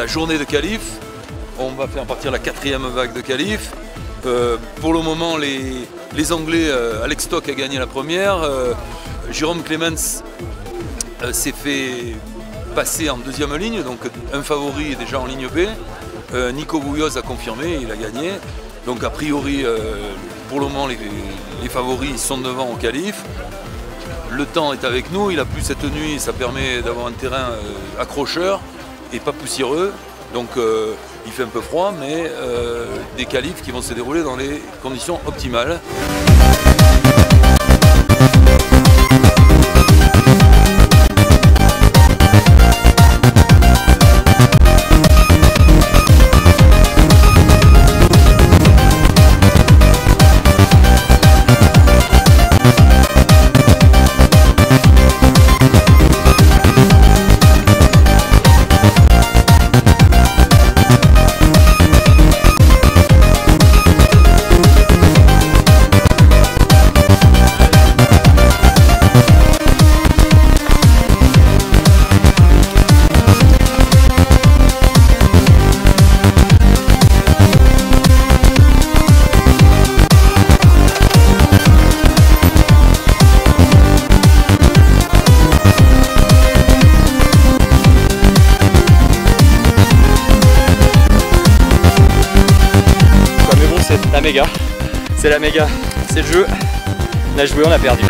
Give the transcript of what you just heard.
Journée de qualif, on va faire partir la 4e vague de qualif. Pour le moment, les Anglais, Alex Stok a gagné la première, Jérôme Clemens s'est fait passer en 2e ligne, donc un favori est déjà en ligne B. Nico Bouilloz a confirmé, il a gagné. Donc a priori, pour le moment, les favoris sont devant au qualif. Le temps est avec nous, il a plu cette nuit, ça permet d'avoir un terrain accrocheur et pas poussiéreux, donc il fait un peu froid, mais des qualifs qui vont se dérouler dans les conditions optimales. La méga, c'est le jeu, on a joué, on a perdu.